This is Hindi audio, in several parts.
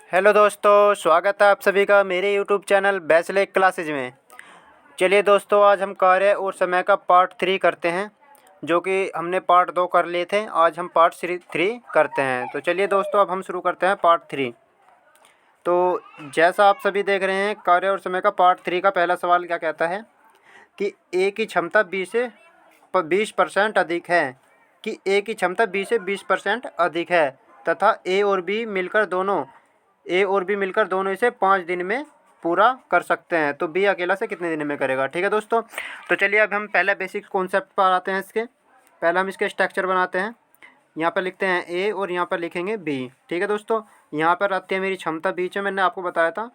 हेलो दोस्तों, स्वागत है आप सभी का मेरे यूट्यूब चैनल बैचलर क्लासेज में। चलिए दोस्तों, आज हम कार्य और समय का पार्ट 3 करते हैं, जो कि हमने पार्ट 2 कर लिए थे। आज हम पार्ट 3 करते हैं। तो चलिए दोस्तों, अब हम शुरू करते हैं पार्ट 3। तो जैसा आप सभी देख रहे हैं, कार्य और समय का पार्ट 3 का पहला सवाल क्या कहता है कि ए की क्षमता 20% अधिक है, कि ए की क्षमता 20% अधिक है तथा ए और बी मिलकर दोनों इसे 5 दिन में पूरा कर सकते हैं। तो बी अकेला से कितने दिन में करेगा। ठीक है दोस्तों, तो चलिए अब हम पहले बेसिक कॉन्सेप्ट पर आते हैं। इसके पहले हम इसके स्ट्रक्चर बनाते हैं। यहाँ पर लिखते हैं ए और यहाँ पर लिखेंगे बी। ठीक है दोस्तों, यहाँ पर आती है मेरी क्षमता बीच में, मैंने आपको बताया था,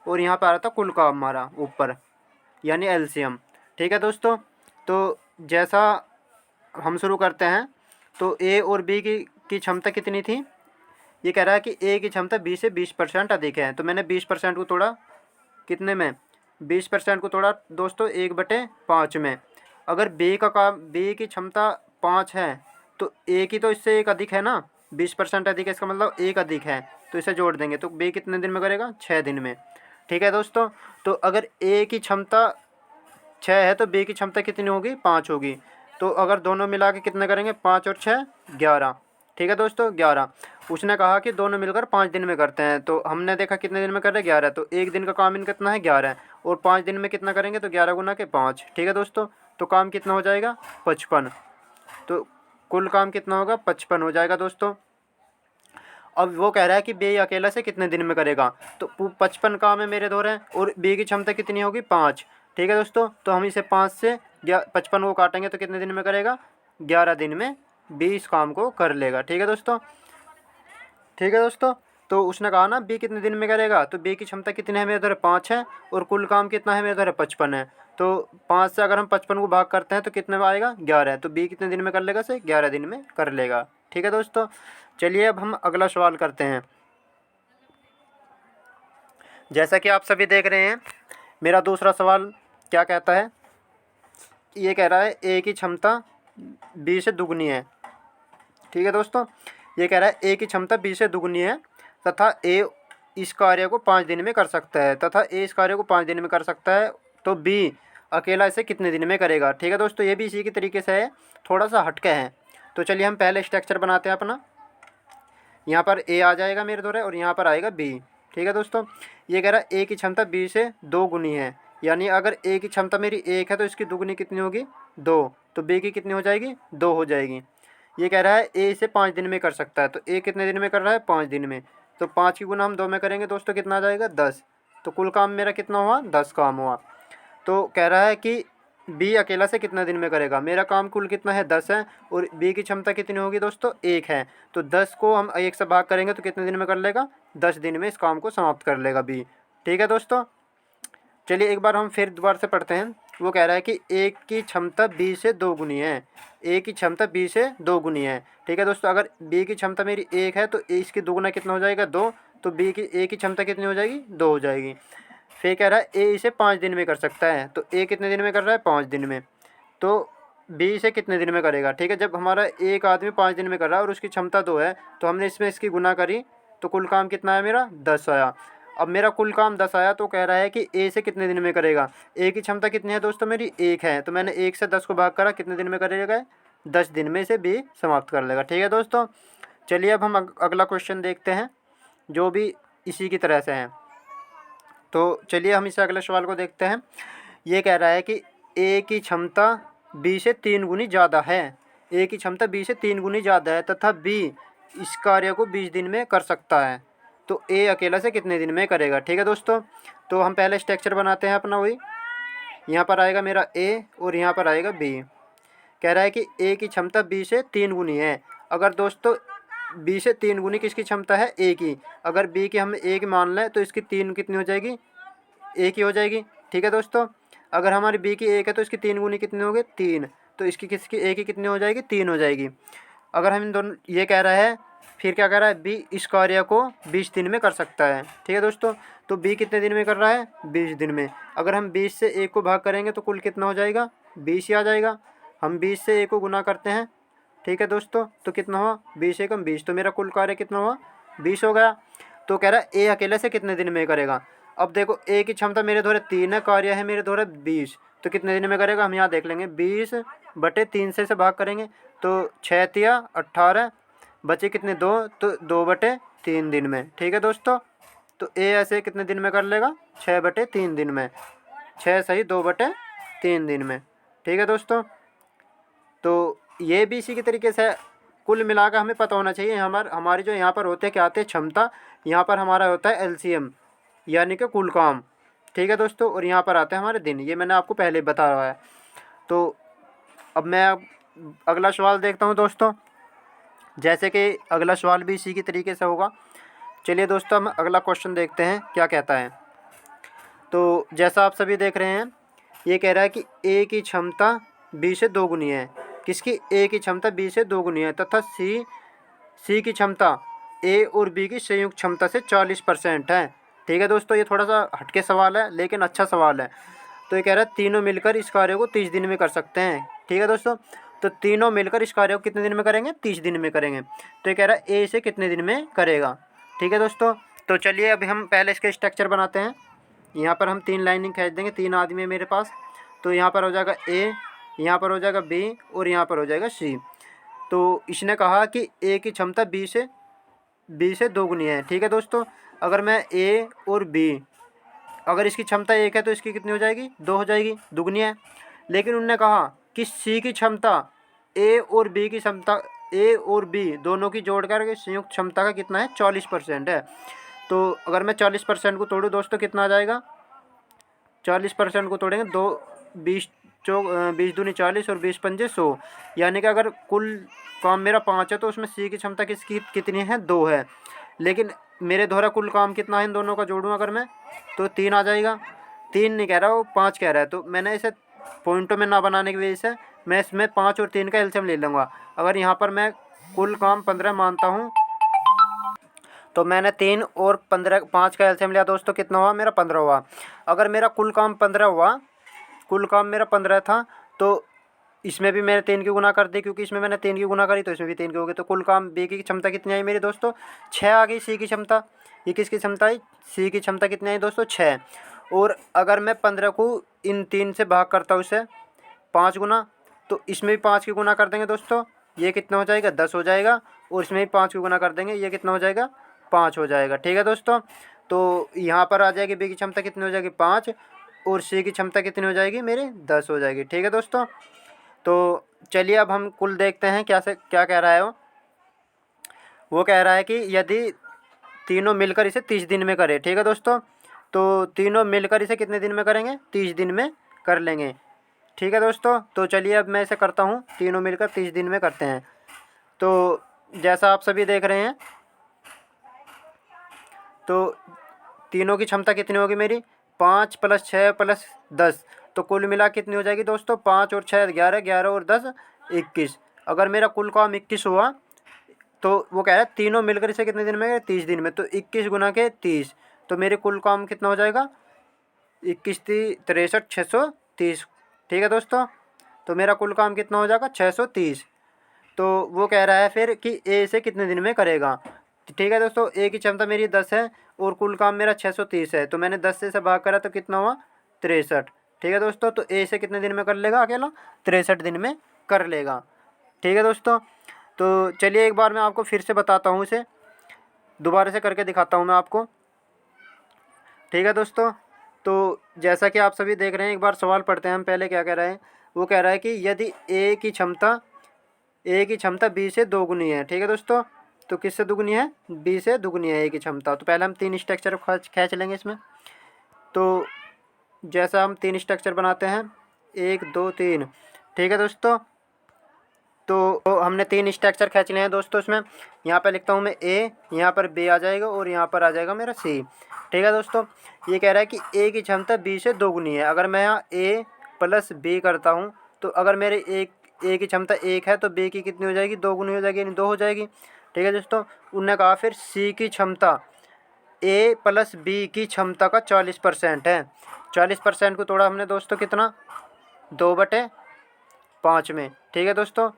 और यहाँ पर आ रहा था कुल काम हमारा ऊपर, यानी एलसीएम। ठीक है दोस्तों, तो जैसा हम शुरू करते हैं, तो ए और बी की क्षमता कितनी थी। ये कह रहा है कि ए की क्षमता बी से 20% अधिक है। तो मैंने 20% को तोड़ा कितने में, 20% को तोड़ा दोस्तों 1/5 में। अगर बी की क्षमता 5 है तो ए की तो इससे एक अधिक है ना, 20% अधिक है, इसका मतलब एक अधिक है। तो इसे जोड़ देंगे तो बी कितने दिन में करेगा, 6 दिन में। ठीक है दोस्तों, तो अगर ए की क्षमता 6 है तो बी की क्षमता कितनी होगी, 5 होगी। तो अगर दोनों मिला के कितने करेंगे, 5 और 6 11। ठीक है दोस्तों, 11। उसने कहा कि दोनों मिलकर 5 दिन में करते हैं, तो हमने देखा कितने दिन में कर रहे हैं, 11। तो एक दिन का काम इन कितना है, 11, और 5 दिन में कितना करेंगे, तो 11 गुना के 5। ठीक है दोस्तों, तो काम कितना हो जाएगा, 55। तो कुल काम कितना होगा, 55 हो जाएगा दोस्तों। अब वो कह रहा है कि बी अकेला से कितने दिन में करेगा। तो 55 काम है मेरे द्वारा, और बी की क्षमता कितनी होगी, 5। ठीक है दोस्तों, तो हम इसे 5 से 55 को काटेंगे तो कितने दिन में करेगा, 11 दिन में बी इस काम को कर लेगा। ठीक है दोस्तों, ठीक है दोस्तों, तो उसने कहा ना बी कितने दिन में करेगा, तो बी की क्षमता कितनी है, मेरे इधर 5 है, और कुल काम कितना है, मेरे इधर 55 है। तो 5 से अगर हम 55 को भाग करते हैं तो कितने में आएगा, 11। तो बी कितने दिन में कर लेगा, से 11 दिन में कर लेगा। ठीक है दोस्तों, चलिए अब हम अगला सवाल करते हैं। जैसा कि आप सभी देख रहे हैं, मेरा दूसरा सवाल क्या कहता है, ये कह रहा है ए की क्षमता बी से दुगनी है। ठीक है दोस्तों, ये कह रहा है ए की क्षमता बी से दुगनी है तथा ए इस कार्य को 5 दिन में कर सकता है, तो बी अकेला इसे कितने दिन में करेगा। ठीक है दोस्तों, ये भी इसी के तरीके से है, थोड़ा सा हटके है। तो चलिए हम पहले स्ट्रक्चर बनाते हैं अपना। यहाँ पर ए आ जाएगा मेरे द्वारा, और यहाँ पर आएगा बी। ठीक है दोस्तों, ये कह रहा है ए की क्षमता बी से 2 गुनी है, यानी अगर ए की क्षमता मेरी 1 है तो इसकी दुगुनी कितनी होगी, 2। तो बी की कितनी हो जाएगी, 2 हो जाएगी। ये कह रहा है ए इसे 5 दिन में कर सकता है, तो ए कितने दिन में कर रहा है, 5 दिन में। तो 5 की गुना हम 2 में करेंगे दोस्तों, कितना आ जाएगा, 10। तो कुल काम मेरा कितना हुआ, 10 काम हुआ। तो कह रहा है कि बी अकेला से कितना दिन में करेगा, मेरा काम कुल कितना है, 10 है, और बी की क्षमता कितनी होगी दोस्तों, 1 है। तो 10 को हम 1 से भाग करेंगे तो कितने दिन में कर लेगा, 10 दिन में इस काम को समाप्त कर लेगा बी। ठीक है दोस्तों, चलिए एक बार हम फिर दोबारा से पढ़ते हैं। वो कह रहा है कि ए की क्षमता बी से 2 गुनी है, ए की क्षमता बी से 2 गुनी है। ठीक है दोस्तों, अगर बी की क्षमता मेरी 1 है तो इसकी दोगुना कितना हो जाएगा, 2। तो ए की क्षमता कितनी हो जाएगी, 2 हो जाएगी। फिर कह रहा है ए इसे 5 दिन में कर सकता है, तो ए कितने दिन में कर रहा है, 5 दिन में। तो बी इसे कितने दिन में करेगा। ठीक है, जब हमारा एक आदमी 5 दिन में कर रहा है और उसकी क्षमता 2 है, तो हमने इसमें इसकी गुना करी, तो कुल काम कितना आया मेरा, 10 आया। अब मेरा कुल काम 10 आया, तो कह रहा है कि ए से कितने दिन में करेगा। ए की क्षमता कितनी है दोस्तों, मेरी 1 है, तो मैंने 1 से 10 को भाग करा, कितने दिन में करेगा, 10 दिन में इसे बी समाप्त कर लेगा। ठीक है दोस्तों, चलिए अब हम अगला क्वेश्चन देखते हैं, जो भी इसी की तरह से है। तो चलिए हम इस अगले सवाल को देखते हैं। ये कह रहा है कि ए की क्षमता बी से 3 गुनी ज़्यादा है, ए की क्षमता बी से 3 गुनी ज़्यादा है तथा बी इस कार्य को 20 दिन में कर सकता है, तो ए अकेला से कितने दिन में करेगा। ठीक है दोस्तों, तो हम पहले स्ट्रक्चर बनाते हैं अपना वही। यहाँ पर आएगा मेरा ए और यहाँ पर आएगा बी। कह रहा है कि ए की क्षमता बी से 3 गुनी है। अगर दोस्तों बी से 3 गुनी किसकी क्षमता है, ए की, अगर बी की हम 1 मान लें तो इसकी 3 कितनी हो जाएगी, एक ही हो जाएगी। ठीक है दोस्तों, अगर हमारी बी की 1 है तो इसकी 3 गुनी कितनी होगी, 3। तो इसकी किसकी ए की कितनी हो जाएगी, 3 हो जाएगी। अगर हम इन दोनों, ये कह रहा है, फिर क्या कह रहा है, बी इस कार्य को 20 दिन में कर सकता है। ठीक है दोस्तों, तो बी कितने दिन में कर रहा है, 20 दिन में। अगर हम 20 से 1 को भाग करेंगे तो कुल कितना हो जाएगा, 20 ही आ जाएगा। हम 20 से 1 को गुना करते हैं। ठीक है दोस्तों, तो कितना हुआ, 20 एकम 20, तो मेरा कुल कार्य कितना हुआ, 20 हो गया। तो कह रहा है ए अकेले से कितने दिन में करेगा। अब देखो ए की क्षमता मेरे द्वारा 3 है, कार्य है मेरे द्वारा 20, तो कितने दिन में करेगा हम यहाँ देख लेंगे। 20/3 से भाग करेंगे तो 6 तिया 18, बचे कितने 2, तो 2/3 दिन में। ठीक है दोस्तों, तो ए ऐसे कितने दिन में कर लेगा 6/3 दिन में, 6 सही 2/3 दिन में। ठीक है दोस्तों, तो ये भी इसी के तरीके से कुल मिलाकर हमें पता होना चाहिए हमारी जो यहाँ पर होते क्या आते हैं क्षमता, यहाँ पर हमारा होता है एलसीएम यानी कि कुल काम। ठीक है दोस्तों, और यहाँ पर आते हैं हमारे दिन, ये मैंने आपको पहले बताया है। तो अब मैं अगला सवाल देखता हूँ दोस्तों, जैसे कि अगला सवाल भी इसी के तरीके से होगा। चलिए दोस्तों हम अगला क्वेश्चन देखते हैं क्या कहता है। तो जैसा आप सभी देख रहे हैं, ये कह रहा है कि ए की क्षमता बी से 2 गुनी है। किसकी? ए की क्षमता बी से 2 गुनी है तथा सी की क्षमता ए और बी की संयुक्त क्षमता से 40% है। ठीक है दोस्तों, ये थोड़ा सा हटके सवाल है लेकिन अच्छा सवाल है। तो ये कह रहा है तीनों मिलकर इस कार्य को 30 दिन में कर सकते हैं। ठीक है दोस्तों, तो तीनों मिलकर इस कार्य को कितने दिन में करेंगे? 30 दिन में करेंगे। तो ये कह रहा है ए इसे कितने दिन में करेगा। ठीक है दोस्तों, तो चलिए अभी हम पहले इसके स्ट्रक्चर बनाते हैं। यहाँ पर हम 3 लाइनिंग खींच देंगे, 3 आदमी है मेरे पास। तो यहाँ पर हो जाएगा ए, यहाँ पर हो जाएगा बी और यहाँ पर हो जाएगा सी। तो इसने कहा कि ए की क्षमता बी से 2 गुनी है। ठीक है दोस्तों, अगर मैं ए और बी, अगर इसकी क्षमता 1 है तो इसकी कितनी हो जाएगी? 2 हो जाएगी, दुगनी है। लेकिन उन्होंने कहा कि सी की क्षमता ए और बी की क्षमता, ए और बी दोनों की जोड़ कर संयुक्त क्षमता का कितना है? 40% है। तो अगर मैं 40% को तोड़ूँ दोस्तों कितना आ जाएगा? 40% को तोड़ेंगे 20 दूनी 40 और 20 पंजे 100, यानी कि अगर कुल काम मेरा 5 है तो उसमें सी की क्षमता कितनी है? 2 है। लेकिन मेरे द्वारा कुल काम कितना है इन दोनों का जोड़ूँ अगर मैं, तो 3 आ जाएगा। 3 नहीं कह रहा, वो 5 कह रहा है। तो मैंने इसे पॉइंटों में ना बनाने की वजह से मैं इसमें 5 और 3 का एलसीएम ले लूँगा। अगर यहाँ पर मैं कुल काम 15 मानता हूँ तो मैंने 3 और 5 का एलसीएम लिया दोस्तों, कितना हुआ? मेरा 15 हुआ। अगर मेरा कुल काम 15 हुआ, कुल काम मेरा 15 था, तो इसमें भी मैंने 3 की गुना कर दी, क्योंकि इसमें मैंने 3 की गुना करी तो इसमें भी 3 की होगी। तो कुल काम बी की क्षमता कितनी आई मेरी दोस्तों? 6 आ गई सी की क्षमता। ये किसकी क्षमता आई? सी की क्षमता कितनी आई दोस्तों? 6। और अगर मैं 15 को इन 3 से भाग करता हूँ इसे 5 गुना, तो इसमें भी 5 की गुना कर देंगे दोस्तों, ये कितना हो जाएगा? 10 हो जाएगा। और इसमें भी 5 की गुना कर देंगे, ये कितना हो जाएगा? 5 हो जाएगा। ठीक है दोस्तों, तो यहाँ पर आ जाएगी बी की क्षमता कितनी हो जाएगी? 5, और सी की क्षमता कितनी हो जाएगी मेरी? 10 हो जाएगी। ठीक है दोस्तों, तो चलिए अब हम कुल देखते हैं क्या कह रहा है वो कह रहा है कि यदि तीनों मिलकर इसे 30 दिन में करें। ठीक है दोस्तों, तो तीनों मिलकर इसे कितने दिन में करेंगे? 30 दिन में कर लेंगे। ठीक है दोस्तों, तो चलिए अब मैं इसे करता हूँ, तीनों मिलकर 30 दिन में करते हैं। तो जैसा आप सभी देख रहे हैं, तो तीनों की क्षमता कितनी होगी मेरी? 5 + 6 + 10, तो कुल मिला कितनी हो जाएगी दोस्तों? 5 और 6 11, 11 और 10 21। अगर मेरा कुल काम 21 हुआ, तो वो कह रहा है तीनों मिलकर इसे कितने दिन में? 30 दिन में। तो 21 गुना के 30, तो मेरे कुल काम कितना हो जाएगा? 21 63 630। ठीक है दोस्तों, तो मेरा कुल काम कितना हो जाएगा? 630। तो वो कह रहा है फिर कि ए इसे कितने दिन में करेगा। ठीक है दोस्तों, ए की क्षमता मेरी 10 है और कुल काम मेरा 630 है, तो मैंने 10 से भाग करा तो कितना हुआ? 63। ठीक है दोस्तों, तो ए इसे कितने दिन में कर लेगा? अकेला 63 दिन में कर लेगा। ठीक है दोस्तों, तो चलिए एक बार मैं आपको फिर से बताता हूँ, इसे दोबारा से करके दिखाता हूँ मैं आपको। ठीक है दोस्तों, तो जैसा कि आप सभी देख रहे हैं, एक बार सवाल पढ़ते हैं हम पहले क्या कह रहा है। वो कह रहा है कि यदि ए की क्षमता बी से 2 गुनी है। ठीक है दोस्तों, तो किससे दुगनी है? बी से दुगनी है ए की क्षमता। तो पहले हम 3 स्ट्रक्चर खींच लेंगे इसमें। तो जैसा हम 3 स्ट्रक्चर बनाते हैं, 1 2 3। ठीक है दोस्तों, तो हमने 3 स्ट्रक्चर खींच लिए हैं दोस्तों। इसमें यहाँ पर लिखता हूँ मैं ए, यहाँ पर बी आ जाएगा और यहाँ पर आ जाएगा मेरा सी। ठीक है दोस्तों, ये कह रहा है कि ए की क्षमता बी से 2 गुनी है। अगर मैं यहाँ ए + बी करता हूँ, तो अगर मेरे ए की क्षमता 1 है तो बी की कितनी हो जाएगी? 2 गुनी हो जाएगी, यानी 2 हो जाएगी। ठीक है दोस्तों, उन्होंने कहा फिर सी की क्षमता ए + बी की क्षमता का 40% है। 40% को तोड़ा हमने दोस्तों कितना? 2/5 में। ठीक है दोस्तों,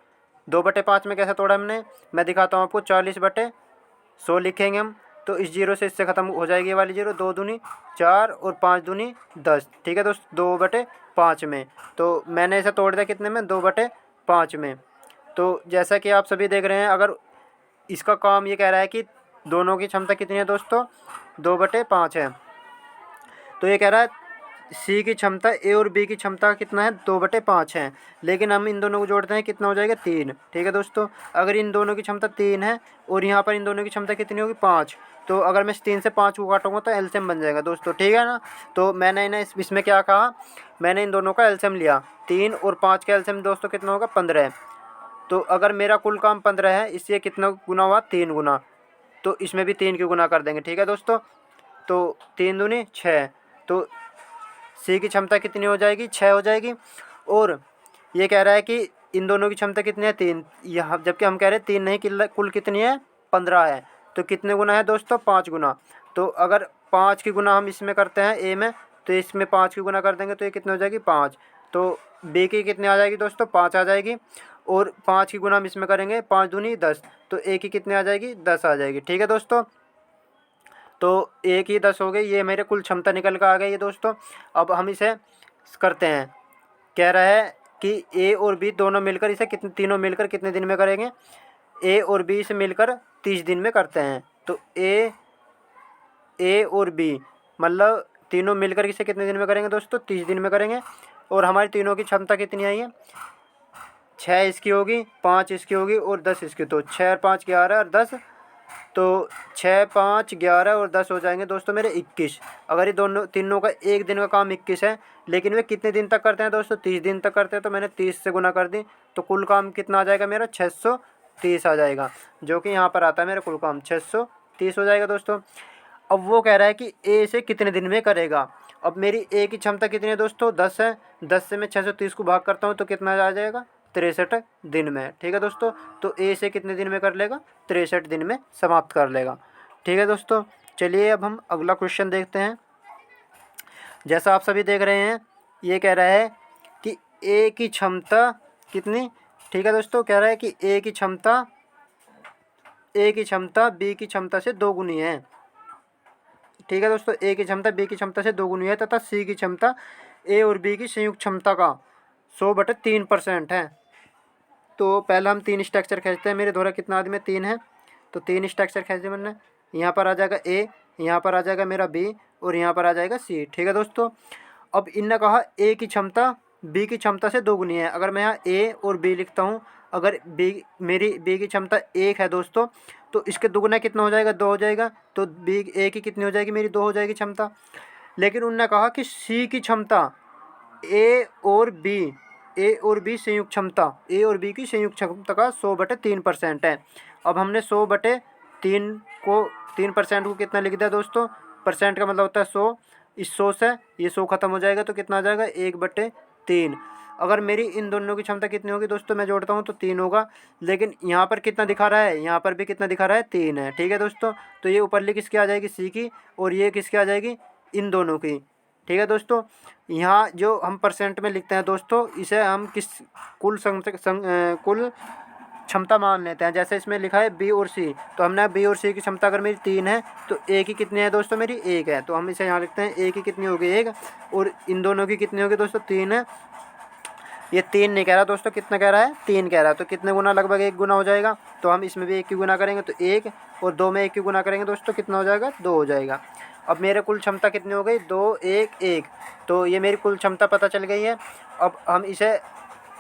2/5 में कैसे तोड़ा हमने? मैं दिखाता हूँ आपको। 40/100 लिखेंगे हम, तो इस जीरो से इससे ख़त्म हो जाएगी ये वाली जीरो। 2 दूनी 4 और 5 दूनी 10, ठीक है दोस्त, 2/5 में। तो मैंने इसे तोड़ दिया कितने में, 2/5 में। तो जैसा कि आप सभी देख रहे हैं, अगर इसका काम ये कह रहा है कि दोनों की क्षमता कितनी है दोस्तों, 2/5 है। तो ये कह रहा है सी की क्षमता ए और बी की क्षमता कितना है, 2/5 है। लेकिन हम इन दोनों को जोड़ते हैं, कितना हो जाएगा, 3, ठीक है दोस्तों। अगर इन दोनों की क्षमता 3 है और यहाँ पर इन दोनों की क्षमता कितनी होगी, 5, तो अगर मैं 3 से 5 को काटूंगा तो एलसीएम बन जाएगा दोस्तों, ठीक है ना। तो मैंने इन्हें इसमें क्या कहा, मैंने इन दोनों का एलसीएम लिया। 3 और 5 का एलसीएम दोस्तों कितना होगा, 15। तो अगर मेरा कुल काम 15 है, इससे कितना गुना हुआ, 3 गुना। तो इसमें भी 3 की गुना कर देंगे, ठीक है दोस्तों। तो 3 दूनी 6, तो सी की क्षमता कितनी हो जाएगी, 6 हो जाएगी। और ये कह रहा है कि इन दोनों की क्षमता कितनी है, 3, यहाँ जबकि हम कह रहे हैं 3 नहीं, कुल कितनी है, 15 है। तो कितने गुना है दोस्तों, 5 गुना। तो अगर 5 की गुना हम इसमें करते हैं ए में, तो इसमें 5 की गुना कर देंगे तो ये कितनी हो जाएगी, 5। तो बी की कितनी आ जाएगी दोस्तों, 5 आ जाएगी। और 5 की गुना हम इसमें करेंगे, 5 दूनी 10, तो ए की कितनी आ जाएगी, 10 आ जाएगी, ठीक है दोस्तों। तो एक ही 10 हो गई, ये मेरे कुल क्षमता निकल कर आ गई है दोस्तों। अब हम इसे करते हैं, कह रहा है कि ए और बी दोनों मिलकर इसे कितने, तीनों मिलकर कितने दिन में करेंगे, ए और बी से मिलकर 30 दिन में करते हैं। तो ए और बी मतलब तीनों मिलकर इसे कितने दिन में करेंगे दोस्तों, 30 दिन में करेंगे। और हमारी तीनों की क्षमता कितनी आई है, 6 इसकी होगी, 5 इसकी होगी और 10 इसकी। तो 6 और 5 11 और 10, तो 6 5 11 और 10 हो जाएंगे दोस्तों मेरे 21। अगर ये दोनों तीनों का एक दिन का काम 21 है, लेकिन वे कितने दिन तक करते हैं दोस्तों, 30 दिन तक करते हैं। तो मैंने 30 से गुना कर दी, तो कुल काम कितना आ जाएगा मेरा, 630 आ जाएगा, जो कि यहाँ पर आता है मेरा कुल काम 630 हो जाएगा दोस्तों। अब वो कह रहा है कि ए से कितने दिन में करेगा। अब मेरी ए की क्षमता कितनी है दोस्तों, 10 है। 10 से मैं 630 को भाग करता हूँ तो कितना आ जाएगा, 63 दिन में, ठीक है दोस्तों। तो ए से कितने दिन में कर लेगा, 63 दिन में समाप्त कर लेगा, ठीक है दोस्तों। चलिए अब हम अगला क्वेश्चन देखते हैं। जैसा आप सभी देख रहे हैं, ये कह रहा है कि ए की क्षमता कितनी, ठीक है दोस्तों, कह रहा है कि ए की क्षमता बी की क्षमता से 2 गुनी है, ठीक है दोस्तों। ए की क्षमता बी की क्षमता से 2 गुनी है तथा सी की क्षमता ए और बी की संयुक्त क्षमता का 100/3% है। तो पहले हम 3 स्ट्रक्चर खींचते हैं। मेरे द्वारा कितना आदमी में 3 है, तो 3 स्ट्रक्चर खींचे मैंने। यहाँ पर आ जाएगा ए, यहाँ पर आ जाएगा मेरा बी और यहाँ पर आ जाएगा सी, ठीक है दोस्तों। अब इनने कहा ए की क्षमता बी की क्षमता से 2 गुनी है। अगर मैं यहाँ ए और बी लिखता हूँ, अगर मेरी बी की क्षमता 1 है दोस्तों, तो इसके दुगुना कितना हो जाएगा, 2 हो जाएगा। तो बी ए की कितनी हो जाएगी, मेरी 2 हो जाएगी क्षमता। लेकिन उनने कहा कि सी की क्षमता ए और बी संयुक्त क्षमता, ए और बी की संयुक्त क्षमता का 100/3% है। अब हमने 100/3 को 3% को कितना लिख दिया दोस्तों, परसेंट का मतलब होता है 100। इस 100 से ये 100 खत्म हो जाएगा तो कितना आ जाएगा, 1/3। अगर मेरी इन दोनों की क्षमता कितनी होगी दोस्तों, मैं जोड़ता हूँ तो 3 होगा। लेकिन यहाँ पर कितना दिखा रहा है, यहाँ पर भी कितना दिखा रहा है, 3 है, ठीक है दोस्तों। तो ये ऊपरली किसकी आ जाएगी, सी की, और ये किसकी आ जाएगी, इन दोनों की, ठीक है दोस्तों। यहाँ जो हम परसेंट में लिखते हैं दोस्तों, इसे हम किस कुल कुल क्षमता मान लेते हैं। जैसे इसमें लिखा है बी और सी, तो हमने बी और सी की क्षमता अगर मेरी 3 है तो ए की कितनी है दोस्तों, मेरी 1 है। तो हम इसे यहाँ लिखते हैं ए की कितनी होगी, 1, और इन दोनों की कितनी होगी दोस्तों, 3 है। ये 3 नहीं कह रहा दोस्तों, कितना कह रहा है, 3 कह रहा है। तो कितने गुना, लगभग 1 गुना हो जाएगा। तो हम इसमें भी 1 की गुना करेंगे तो 1, और 2 में 1 की गुना करेंगे दोस्तों, कितना हो जाएगा, 2 हो जाएगा। अब मेरे कुल क्षमता कितनी हो गई, 2 1 1। तो ये मेरी कुल क्षमता पता चल गई है। अब हम इसे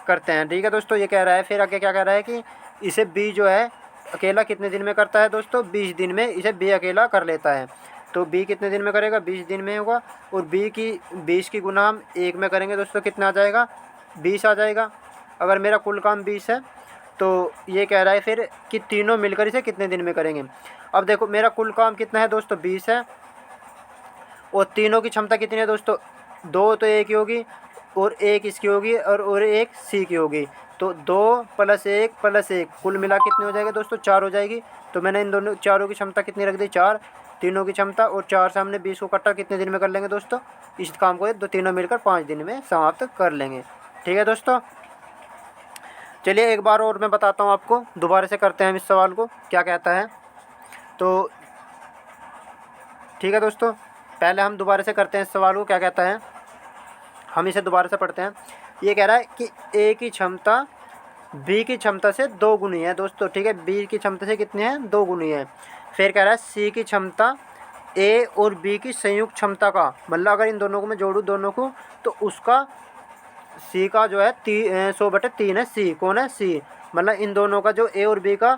करते हैं, ठीक है दोस्तों। ये कह रहा है फिर आगे क्या कह रहा है कि इसे बी जो है अकेला कितने दिन में करता है दोस्तों, 20 दिन में इसे बी अकेला कर लेता है। तो बी कितने दिन में करेगा, 20 दिन में होगा। और बी की 20 की गुना हम 1 में करेंगे दोस्तों, कितना आ जाएगा, 20 आ जाएगा। अगर मेरा कुल काम 20 है, तो ये कह रहा है फिर कि तीनों मिलकर इसे कितने दिन में करेंगे। अब देखो मेरा कुल काम कितना है दोस्तों, 20 है, और तीनों की क्षमता कितनी है दोस्तों, 2 तो ए की होगी और 1 इसकी होगी और 1 सी की होगी। तो 2 + 1 + 1 कुल मिला कितनी हो जाएगी दोस्तों, 4 हो जाएगी। तो मैंने इन दोनों चारों की क्षमता कितनी रख दी, 4, तीनों की क्षमता। और 4 से हमने 20 को कट्टा कितने दिन में कर लेंगे दोस्तों, इस काम को दो तीनों मिलकर 5 दिन में समाप्त कर लेंगे, ठीक है दोस्तों। चलिए एक बार और मैं बताता हूँ आपको, दोबारा से करते हैं हम इस सवाल को, क्या कहता है। तो ठीक है दोस्तों, पहले हम दोबारा से करते हैं इस सवाल को, क्या कहता है, हम इसे दोबारा से पढ़ते हैं। ये कह रहा है कि ए की क्षमता बी की क्षमता से 2 गुनी है दोस्तों, ठीक है, बी की क्षमता से कितनी है, 2 गुनी है। फिर कह रहा है सी की क्षमता ए और बी की संयुक्त क्षमता का, मतलब अगर इन दोनों को मैं जोड़ूँ दोनों को, तो उसका सी का जो है 100/3 है, सी कौन है, सी, मतलब इन दोनों का जो ए और बी का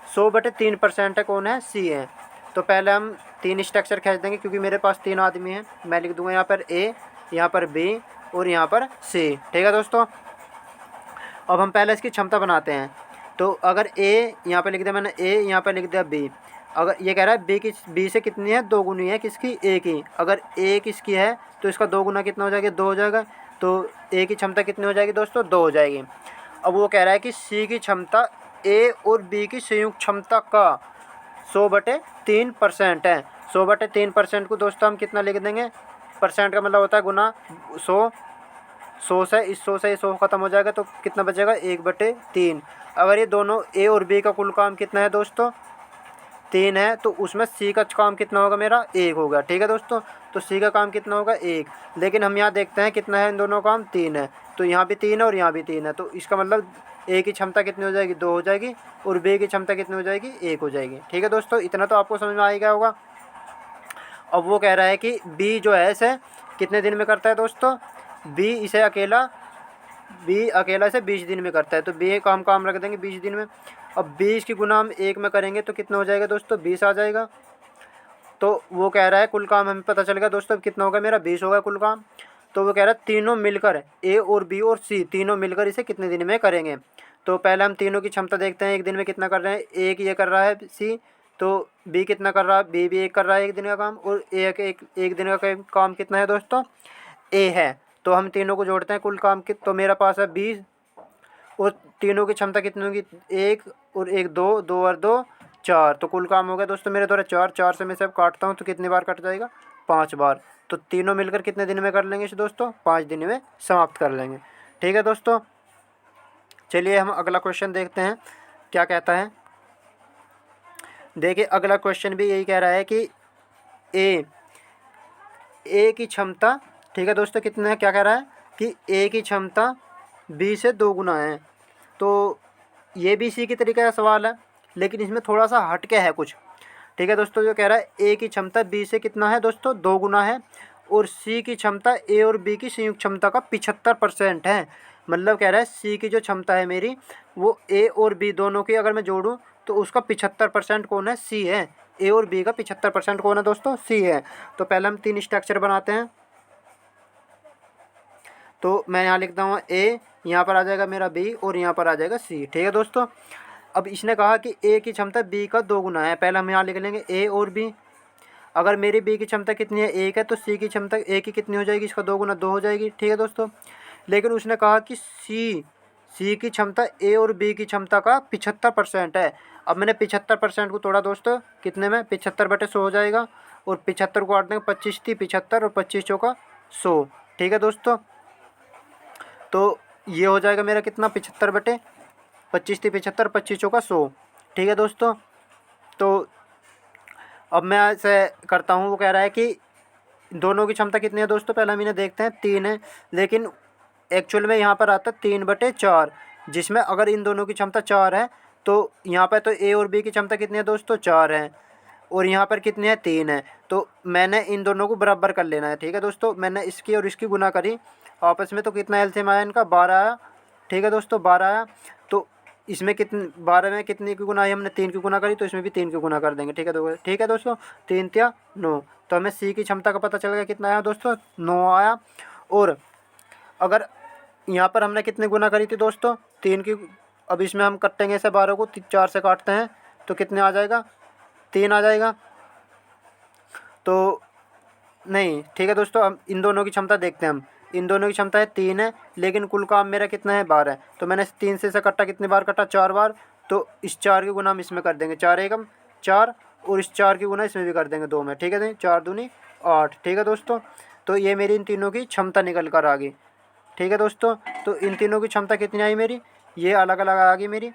100/3% है, कौन है, सी है। तो पहले हम 3 स्ट्रक्चर खींच देंगे क्योंकि मेरे पास 3 आदमी हैं। मैं लिख दूंगा यहाँ पर ए, यहाँ पर बी और यहाँ पर सी, ठीक है दोस्तों। अब हम पहले इसकी क्षमता बनाते हैं। तो अगर ए यहाँ पर लिख दिया मैंने, ए यहाँ पर लिख दिया बी, अगर ये कह रहा है बी से कितनी है, 2 गुनी है किसकी, ए की। अगर ए किसकी है तो इसका 2 गुना कितना हो जाएगा, 2 हो जाएगा। तो ए की क्षमता कितनी हो जाएगी दोस्तों, 2 हो जाएगी। अब वो कह रहा है कि सी की क्षमता ए और बी की संयुक्त क्षमता का 100/3% है। 100/3% को दोस्तों हम कितना लिख देंगे, परसेंट का मतलब होता है गुना 100, 100 से इस 100 से 100 ख़त्म हो जाएगा तो कितना बचेगा, 1/3। अगर ये दोनों ए और बी का कुल काम कितना है दोस्तों, 3 है, तो उसमें सी का काम कितना होगा, मेरा 1 होगा, ठीक है दोस्तों। तो सी का काम कितना होगा, 1। लेकिन हम यहाँ देखते हैं कितना है इन दोनों का काम, 3 है, तो यहाँ भी 3 है और यहाँ भी 3 है, तो इसका मतलब ए की क्षमता कितनी हो जाएगी, 2 हो जाएगी, और बी की क्षमता कितनी हो जाएगी, 1 हो जाएगी, ठीक है दोस्तों। इतना तो आपको समझ में आ ही गया होगा। अब वो कह रहा है कि बी जो है इसे कितने दिन में करता है दोस्तों, बी अकेला इसे 20 दिन में करता है, तो बी काम रख देंगे 20 दिन में। अब 20 की गुना हम 1 में करेंगे तो कितना हो जाएगा दोस्तों, 20 आ जाएगा। तो वो कह रहा है कुल काम हमें पता चल गया दोस्तों कितना होगा, मेरा 20 होगा कुल काम। तो वो कह रहा है तीनों मिलकर, ए और बी और सी तीनों मिलकर इसे कितने दिन में करेंगे। तो पहले हम तीनों की क्षमता देखते हैं, एक दिन में कितना कर रहे हैं। एक ये कर रहा है सी, तो बी कितना कर रहा है, बी भी एक कर रहा है एक दिन का काम, और एक दिन का काम कितना है दोस्तों, ए है। तो हम तीनों को जोड़ते हैं कुल काम की, तो मेरा पास है 20, और तीनों की क्षमता कितनी होगी, 1 और 1 2, 2 और 2 4, तो कुल काम हो गया दोस्तों मेरे द्वारा 4। 4 से मैं सब काटता हूँ तो कितनी बार कट जाएगा, 5 बार। तो तीनों मिलकर कितने दिन में कर लेंगे इसे दोस्तों, 5 दिन में समाप्त कर लेंगे, ठीक है दोस्तों। चलिए हम अगला क्वेश्चन देखते हैं क्या कहता है। देखिए अगला क्वेश्चन भी यही कह रहा है कि ए की क्षमता, ठीक है दोस्तों, कितना है, क्या कह रहा है कि ए की क्षमता बी से 2 गुना है। तो ये भी इसी की तरीके का सवाल है, लेकिन इसमें थोड़ा सा हटके है कुछ, ठीक है दोस्तों। जो कह रहा है ए की क्षमता बी से कितना है दोस्तों, 2 गुना है, और सी की क्षमता ए और बी की संयुक्त क्षमता का 75% है। मतलब कह रहा है सी की जो क्षमता है मेरी, वो ए और बी दोनों की अगर मैं जोड़ूँ तो उसका 75% कौन है, सी है। ए और बी का 75% कौन है दोस्तों, सी है। तो पहले हम 3 स्ट्रक्चर बनाते हैं। तो मैं यहाँ लिखता हूँ ए, यहाँ पर आ जाएगा मेरा बी, और यहाँ पर आ जाएगा सी, ठीक है दोस्तों। अब इसने कहा कि ए की क्षमता बी का 2 गुना है। पहले हम यहाँ लिख लेंगे ए और बी। अगर मेरी बी की क्षमता कितनी है, 1 है, तो सी की क्षमता ए की कितनी हो जाएगी, इसका 2 गुना 2 हो जाएगी, ठीक है दोस्तों। लेकिन उसने कहा कि सी की क्षमता ए और बी की क्षमता का 75% है। अब मैंने 75% को तोड़ा दोस्तों, कितने में, 75/100 हो जाएगा, और 75 को काट देंगे, 25 थी 75 और 25 चौका 100, ठीक है दोस्तों। तो ये हो जाएगा मेरा कितना, 75/25 थी 75, 25 चौका 100, ठीक है दोस्तों। तो अब मैं ऐसे करता हूँ। वो कह रहा है कि दोनों की क्षमता कितनी है दोस्तों, पहले हम इन्हें देखते हैं, 3 है, लेकिन एक्चुअल में यहाँ पर आता है 3/4, जिसमें अगर इन दोनों की क्षमता 4 है तो यहाँ पर तो ए और बी की क्षमता कितनी है दोस्तों, 4 है, और यहाँ पर कितनी है, 3 है। तो मैंने इन दोनों को बराबर कर लेना है, ठीक है दोस्तों। मैंने इसकी और इसकी गुना करी आपस में, तो कितना एलसीएम आया इनका, 12 आया, ठीक है दोस्तों, 12 आया। तो इसमें कितने, 12 में कितनी की गुना आई, हमने 3 की गुना करी, तो इसमें भी 3 की गुना कर देंगे, ठीक है दोस्तों। 3 या 9, तो हमें सी की क्षमता का पता चल गया, कितना आया दोस्तों, 9 आया। और अगर यहाँ पर हमने कितनी गुना करी थी दोस्तों, 3 की। अब इसमें हम कटेंगे इसे 12 को, 4 से काटते हैं तो कितने आ जाएगा, 3 आ जाएगा। तो नहीं, ठीक है दोस्तों, हम इन दोनों की क्षमता देखते हैं। हम इन दोनों की क्षमता है 3 है, लेकिन कुल काम मेरा कितना है, 12 है। तो मैंने 3 से इसे कट्टा कितनी बार कटा, 4 बार। तो इस 4 की गुना हम इसमें कर देंगे, 4 एकम 4, और इस 4 की गुना इसमें भी कर देंगे 2 में, ठीक है, 4 दूनी 8, ठीक है दोस्तों। तो ये मेरी इन तीनों की क्षमता निकल कर आ गई, ठीक है दोस्तों। तो इन तीनों की क्षमता कितनी आई मेरी, ये अलग अलग आ गई मेरी।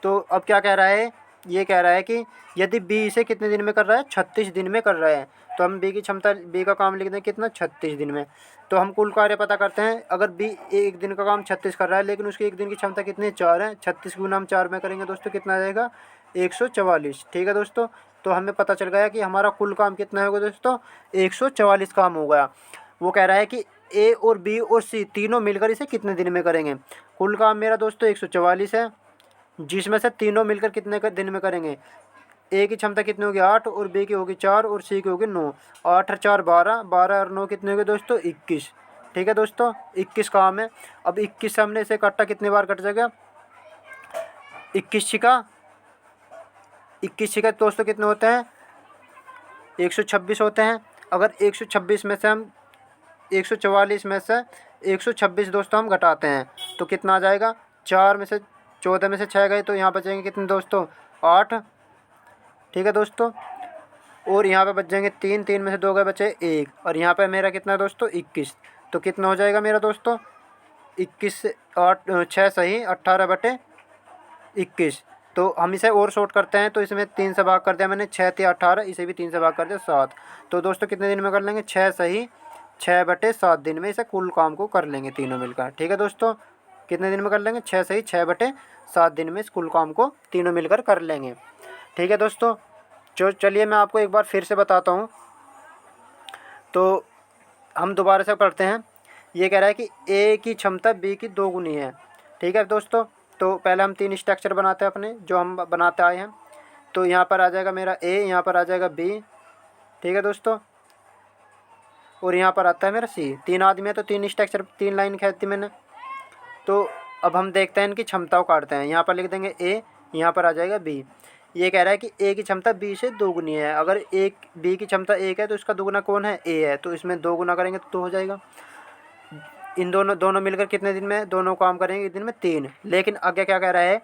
तो अब क्या कह रहा है ये कह रहा है कि यदि बी इसे कितने दिन में कर रहा है, 36 दिन में कर रहा है। तो हम बी की क्षमता, बी का काम लिख दें कितना, 36 दिन में। तो हम कुल कार्य पता करते हैं। अगर बी एक दिन का काम 36 कर रहा है, लेकिन उसकी एक दिन की क्षमता कितनी है, 4 है। 36 गुना हम 4 में करेंगे दोस्तों, कितना आ जाएगा, 144। ठीक है दोस्तों, तो हमें पता चल गया कि हमारा कुल काम कितना होगा दोस्तों, 144 काम हो गया। वो कह रहा है कि ए और बी और सी तीनों मिलकर इसे कितने दिन में करेंगे। कुल काम मेरा दोस्तों 144 है, जिसमें से तीनों मिलकर कितने दिन में करेंगे। ए की क्षमता कितनी होगी, 8, और बी की होगी 4, और सी की होगी 9। 8 और 4 12, 12 और 9 कितने होंगे दोस्तों, 21। ठीक है दोस्तों, 21 काम है। अब 21 से हमने इसे काटा, कितनी बार कट जाएगा, 21 छिका, 21 छिका दोस्तों कितने होते हैं, 126 होते हैं। अगर 126 में से हम 144 में से 126 दोस्तों हम घटाते हैं तो कितना आ जाएगा, 4 में से 14 में से 6 गए तो यहाँ बचेंगे कितने दोस्तों, 8। ठीक है दोस्तों, और यहाँ पे बच जाएंगे 3, 3 में से 2 गए, बचे 1, और यहाँ पे मेरा कितना है दोस्तों, 21। तो कितना हो जाएगा मेरा दोस्तों, 21 से 8, 6 सही 18/21। तो हम इसे और शॉर्ट करते हैं, तो इसमें 3 से भाग कर दिया मैंने, 6 × 18, इसे भी 3 से भाग कर दिया 7। तो दोस्तों कितने दिन में कर लेंगे, 6 सही 6/7 दिन में इसे कुल काम को कर लेंगे तीनों मिलकर। ठीक है दोस्तों, कितने दिन में कर लेंगे, 6 सही 6/7 दिन में इस कुल काम को तीनों मिलकर कर लेंगे। ठीक है दोस्तों, चलिए मैं आपको एक बार फिर से बताता हूँ। तो हम दोबारा से पढ़ते हैं। ये कह रहा है कि ए की क्षमता बी की 2 गुनी है। ठीक है दोस्तों, तो पहले हम 3 स्ट्रक्चर बनाते हैं अपने, जो हम बनाते आए हैं। तो यहाँ पर आ जाएगा मेरा ए, यहाँ पर आ जाएगा बी। ठीक है दोस्तों, और यहाँ पर आता है मेरा सी। 3 आदमी है तो 3 स्ट्रक्चर, 3 लाइन खींच दी मैंने। तो अब हम देखते हैं इनकी क्षमताओं काटते हैं। यहाँ पर लिख देंगे ए, यहाँ पर आ जाएगा बी। ये कह रहा है कि ए की क्षमता बी से 2 गुनी है। अगर एक बी की क्षमता 1 है तो इसका दुगुना कौन है, ए है। तो इसमें 2 गुना करेंगे तो 2 हो जाएगा। इन दोनों मिलकर कितने दिन में दोनों काम करेंगे, एक दिन में 3। लेकिन आगे क्या कह रहा है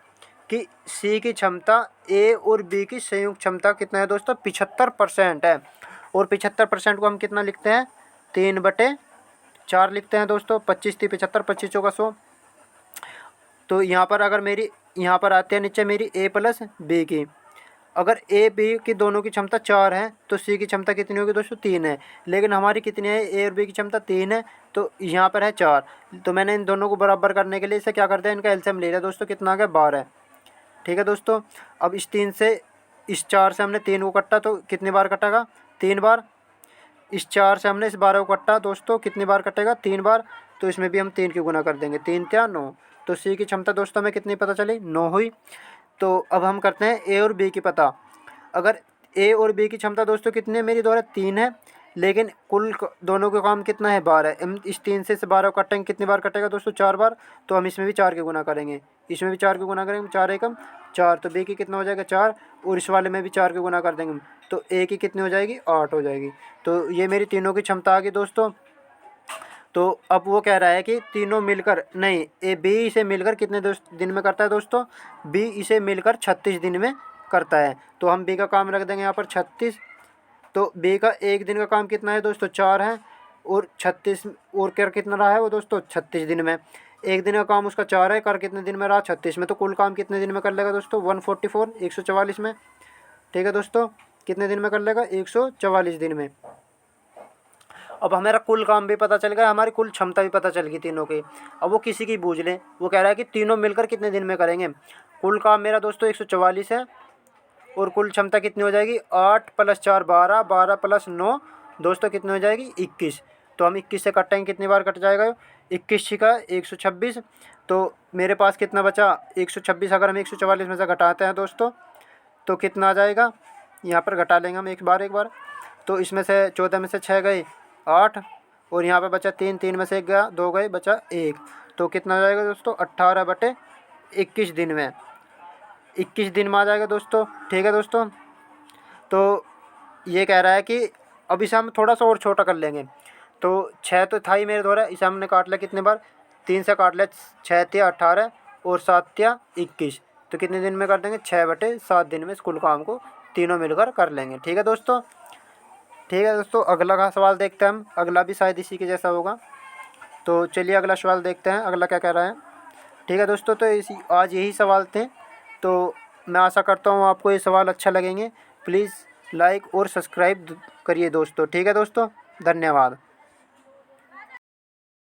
कि सी की क्षमता ए और बी की संयुक्त क्षमता कितना है दोस्तों, 75% है। और 75% को हम कितना लिखते हैं, 3/4 लिखते हैं दोस्तों। 25 × 75, 25 × 4 = 100। तो यहाँ पर अगर मेरी, यहाँ पर आते हैं नीचे मेरी ए प्लस बी की। अगर ए बी की दोनों की क्षमता 4 है तो सी की क्षमता कितनी होगी दोस्तों, 3 है। लेकिन हमारी कितनी है, ए और बी की क्षमता 3 है, तो यहाँ पर है 4। तो मैंने इन दोनों को बराबर करने के लिए इसे क्या करते हैं, इनका एलसीएम ले लिया दोस्तों। कितना आ गया, 12। ठीक है दोस्तों, अब इस 3 से, इस 4 से हमने 3 को कटा तो कितनी बार कटेगा, 3 बार। इस 4 से हमने इस 12 को कटा दोस्तों, कितनी बार कटेगा, 3 बार। तो इसमें भी हम 3 की गुना कर देंगे, 3 × 9। तो सी की क्षमता दोस्तों हमें कितनी पता चली, 9 हुई। तो अब हम करते हैं ए और बी की पता। अगर ए और बी की क्षमता दोस्तों कितनी है मेरी, द्वारा 3 है, लेकिन कुल दोनों का काम कितना है, 12 है। इस 3 से 12 कटेंगे, कितनी बार कटेगा दोस्तों, 4 बार। तो हम इसमें भी 4 के गुना करेंगे, इसमें भी 4 के गुना करेंगे, 4 एकम 4। तो बी की कितना हो जाएगा, 4, और इस वाले में भी 4 के गुना कर देंगे तो ए की कितनी हो जाएगी, 8 हो जाएगी। तो ये मेरी तीनों की क्षमता आ गई दोस्तों। तो अब वो कह रहा है कि तीनों मिलकर, नहीं, ए बी इसे मिलकर कितने दिन में करता है दोस्तों, बी इसे मिलकर 36 दिन में करता है। तो हम बी का काम रख देंगे यहाँ पर 36। तो बी का एक दिन का काम कितना है दोस्तों, 4 है, और 36 और कर कितना रहा है वो दोस्तों, 36 दिन में। एक दिन का काम उसका 4 है, कर कितने दिन में रहा, 36 में। तो कुल काम कितने दिन में कर लेगा दोस्तों, 144, 144 में। ठीक है दोस्तों, कितने दिन में कर लेगा, 144 दिन में। अब हमारा कुल काम भी पता चल गया, हमारी कुल क्षमता भी पता चल गई तीनों की। अब वो किसी की बूझ लें, वो कह रहा है कि तीनों मिलकर कितने दिन में करेंगे। कुल काम मेरा दोस्तों 144 है, और कुल क्षमता कितनी हो जाएगी, 8 + 4 12, 12 + 9 दोस्तों कितनी हो जाएगी, 21। तो हम 21 से कटेंगे, कितनी बार कट जाएगा, 21 छिका 126। तो मेरे पास कितना बचा, 126। अगर हम 144 में से घटाते हैं दोस्तों तो कितना आ जाएगा, यहाँ पर घटा लेंगे हम एक बार। तो इसमें से 14 में से 6 गए, 8, और यहाँ पे बचा 3, 3 में से 1 गया, 2 गए, बचा 1। तो कितना आ जाएगा दोस्तों, 18/21 दिन में, 21 दिन में आ जाएगा दोस्तों। ठीक है दोस्तों, तो ये कह रहा है कि अब इसे हम थोड़ा सा और छोटा कर लेंगे। तो 6 तो था ही मेरे द्वारा, इसे हमने काट लिया कितने बार, 3 से काट लिया, 6 × 18 और 7 × 21। तो कितने दिन में कर देंगे, 6/7 दिन में इस कुल काम को तीनों मिलकर कर लेंगे। ठीक है दोस्तों। ठीक है दोस्तों, अगला का सवाल देखते हैं हम। अगला भी शायद इसी के जैसा होगा। तो चलिए अगला सवाल देखते हैं, अगला क्या कह रहा है। ठीक है दोस्तों, तो इसी आज यही सवाल थे। तो मैं आशा करता हूँ आपको ये सवाल अच्छा लगेंगे। प्लीज़ लाइक और सब्सक्राइब करिए दोस्तों। ठीक है दोस्तों, धन्यवाद।